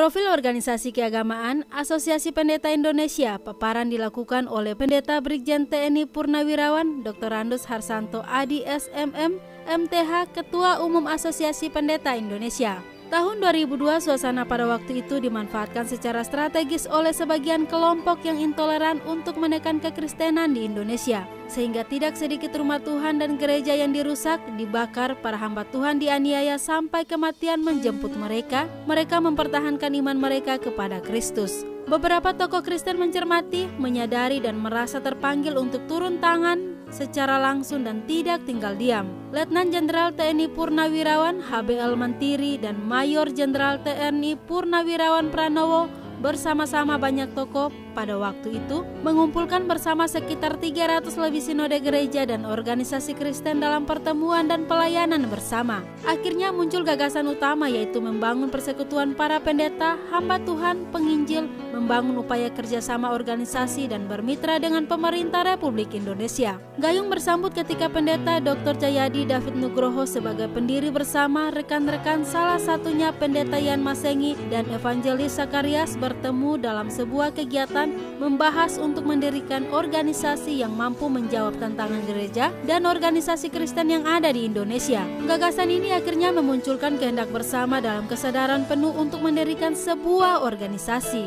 Profil organisasi keagamaan Asosiasi Pendeta Indonesia paparan dilakukan oleh Pendeta Brigjen TNI Purnawirawan Dr. Randus Harsanto Adi SMM, MTH, Ketua Umum Asosiasi Pendeta Indonesia. Tahun 2002 suasana pada waktu itu dimanfaatkan secara strategis oleh sebagian kelompok yang intoleran untuk menekan kekristenan di Indonesia. Sehingga tidak sedikit rumah Tuhan dan gereja yang dirusak, dibakar, para hamba Tuhan dianiaya sampai kematian menjemput mereka. Mereka mempertahankan iman mereka kepada Kristus. Beberapa tokoh Kristen mencermati, menyadari dan merasa terpanggil untuk turun tangan secara langsung dan tidak tinggal diam. Letnan Jenderal TNI Purnawirawan HBL Mantiri dan Mayor Jenderal TNI Purnawirawan Pranowo bersama-sama banyak tokoh pada waktu itu mengumpulkan bersama sekitar 300 lebih sinode gereja dan organisasi Kristen dalam pertemuan dan pelayanan bersama. Akhirnya muncul gagasan utama, yaitu membangun persekutuan para pendeta, hamba Tuhan, penginjil, membangun upaya kerjasama organisasi dan bermitra dengan pemerintah Republik Indonesia. Gayung bersambut ketika Pendeta Dr. Cahyadi David Nugroho sebagai pendiri bersama rekan-rekan, salah satunya Pendeta Yan Masengi dan Evangelis Sakarias bertemu dalam sebuah kegiatan membahas untuk mendirikan organisasi yang mampu menjawab tantangan gereja dan organisasi Kristen yang ada di Indonesia. Gagasan ini akhirnya memunculkan kehendak bersama dalam kesadaran penuh untuk mendirikan sebuah organisasi.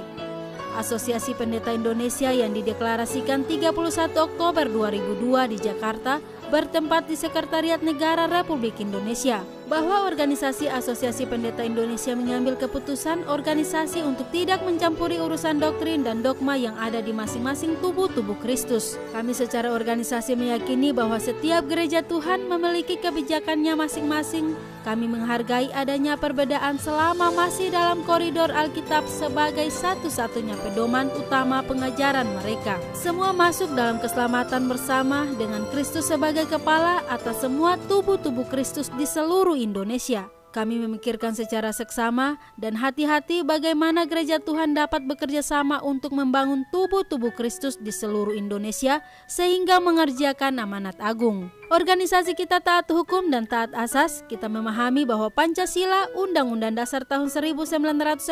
Asosiasi Pendeta Indonesia yang dideklarasikan 31 Oktober 2002 di Jakarta bertempat di Sekretariat Negara Republik Indonesia. Bahwa organisasi Asosiasi Pendeta Indonesia mengambil keputusan organisasi untuk tidak mencampuri urusan doktrin dan dogma yang ada di masing-masing tubuh Kristus. Kami secara organisasi meyakini bahwa setiap gereja Tuhan memiliki kebijakannya masing-masing. Kami menghargai adanya perbedaan selama masih dalam koridor Alkitab sebagai satu-satunya pedoman utama pengajaran mereka. Semua masuk dalam keselamatan bersama dengan Kristus sebagai kepala atas semua tubuh Kristus di seluruh Indonesia. Kami memikirkan secara seksama dan hati-hati bagaimana gereja Tuhan dapat bekerja sama untuk membangun tubuh Kristus di seluruh Indonesia sehingga mengerjakan amanat agung. Organisasi kita taat hukum dan taat asas. Kita memahami bahwa Pancasila, Undang-Undang Dasar tahun 1945,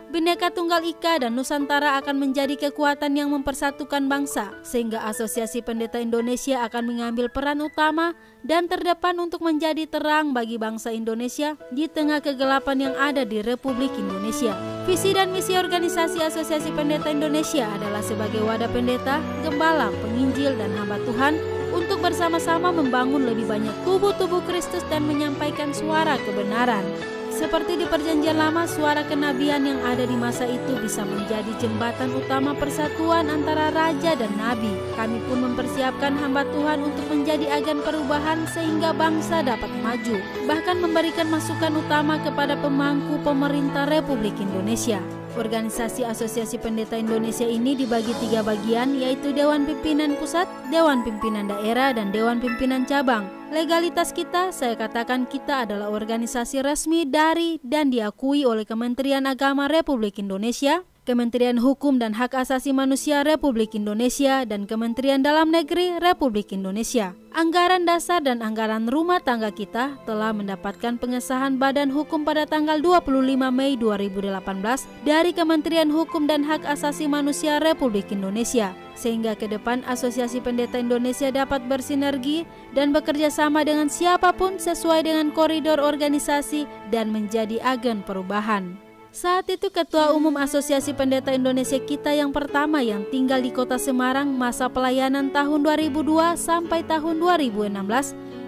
Bhinneka Tunggal Ika dan Nusantara akan menjadi kekuatan yang mempersatukan bangsa, sehingga Asosiasi Pendeta Indonesia akan mengambil peran utama dan terdepan untuk menjadi terang bagi bangsa Indonesia di tengah kegelapan yang ada di Republik Indonesia. Visi dan misi organisasi Asosiasi Pendeta Indonesia adalah sebagai wadah pendeta, gembala, penginjil, dan hamba Tuhan untuk bersama-sama membangun lebih banyak tubuh Kristus dan menyampaikan suara kebenaran. Seperti di Perjanjian Lama, suara kenabian yang ada di masa itu bisa menjadi jembatan utama persatuan antara raja dan nabi. Kami pun mempersiapkan hamba Tuhan untuk menjadi agen perubahan sehingga bangsa dapat maju, bahkan memberikan masukan utama kepada pemangku pemerintah Republik Indonesia. Organisasi Asosiasi Pendeta Indonesia ini dibagi 3 bagian, yaitu Dewan Pimpinan Pusat, Dewan Pimpinan Daerah, dan Dewan Pimpinan Cabang. Legalitas kita, saya katakan kita adalah organisasi resmi dari dan diakui oleh Kementerian Agama Republik Indonesia, Kementerian Hukum dan Hak Asasi Manusia Republik Indonesia, dan Kementerian Dalam Negeri Republik Indonesia. Anggaran dasar dan anggaran rumah tangga kita telah mendapatkan pengesahan Badan Hukum pada tanggal 25 Mei 2018 dari Kementerian Hukum dan Hak Asasi Manusia Republik Indonesia, sehingga ke depan Asosiasi Pendeta Indonesia dapat bersinergi dan bekerja sama dengan siapapun sesuai dengan koridor organisasi dan menjadi agen perubahan. Saat itu Ketua Umum Asosiasi Pendeta Indonesia kita yang pertama yang tinggal di Kota Semarang masa pelayanan tahun 2002 sampai tahun 2016,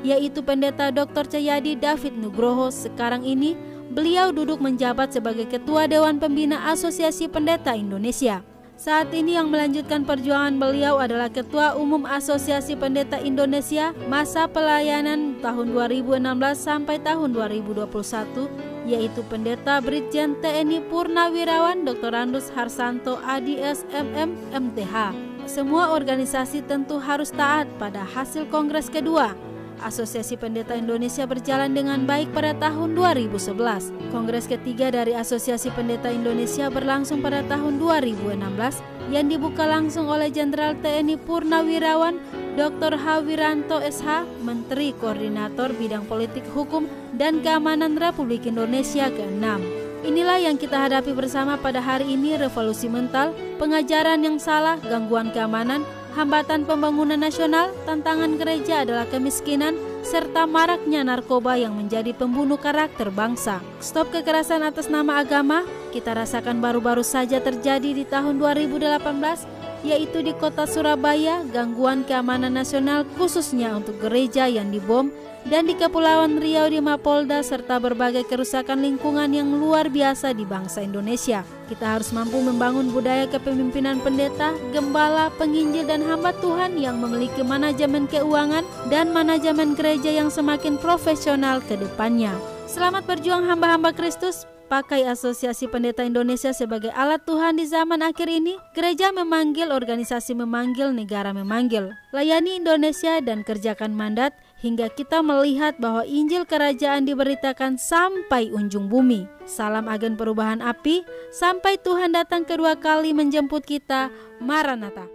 yaitu Pendeta Dr. Cahyadi David Nugroho. Sekarang ini beliau duduk menjabat sebagai Ketua Dewan Pembina Asosiasi Pendeta Indonesia. Saat ini yang melanjutkan perjuangan beliau adalah Ketua Umum Asosiasi Pendeta Indonesia masa pelayanan tahun 2016 sampai tahun 2021, yaitu Pendeta Brigjen TNI Purnawirawan Dr. Randus Harsanto Adi SMM, MTH. Semua organisasi tentu harus taat pada hasil Kongres kedua. Asosiasi Pendeta Indonesia berjalan dengan baik pada tahun 2011. Kongres ketiga dari Asosiasi Pendeta Indonesia berlangsung pada tahun 2016 yang dibuka langsung oleh Jenderal TNI Purnawirawan Dr. H. Wiranto SH, Menteri Koordinator Bidang Politik Hukum dan Keamanan Republik Indonesia ke-6. Inilah yang kita hadapi bersama pada hari ini, revolusi mental, pengajaran yang salah, gangguan keamanan, hambatan pembangunan nasional, tantangan gereja adalah kemiskinan, serta maraknya narkoba yang menjadi pembunuh karakter bangsa. Stop kekerasan atas nama agama, kita rasakan baru-baru saja terjadi di tahun 2018, yaitu di kota Surabaya, gangguan keamanan nasional khususnya untuk gereja yang dibom, dan di Kepulauan Riau di Mapolda, serta berbagai kerusakan lingkungan yang luar biasa di bangsa Indonesia. Kita harus mampu membangun budaya kepemimpinan pendeta, gembala, penginjil, dan hamba Tuhan yang memiliki manajemen keuangan dan manajemen gereja yang semakin profesional ke depannya. Selamat berjuang hamba-hamba Kristus. Pakai Asosiasi Pendeta Indonesia sebagai alat Tuhan di zaman akhir ini. Gereja memanggil, organisasi memanggil, negara memanggil. Layani Indonesia dan kerjakan mandat hingga kita melihat bahwa Injil Kerajaan diberitakan sampai ujung bumi. Salam agen perubahan api, sampai Tuhan datang kedua kali menjemput kita. Maranatha.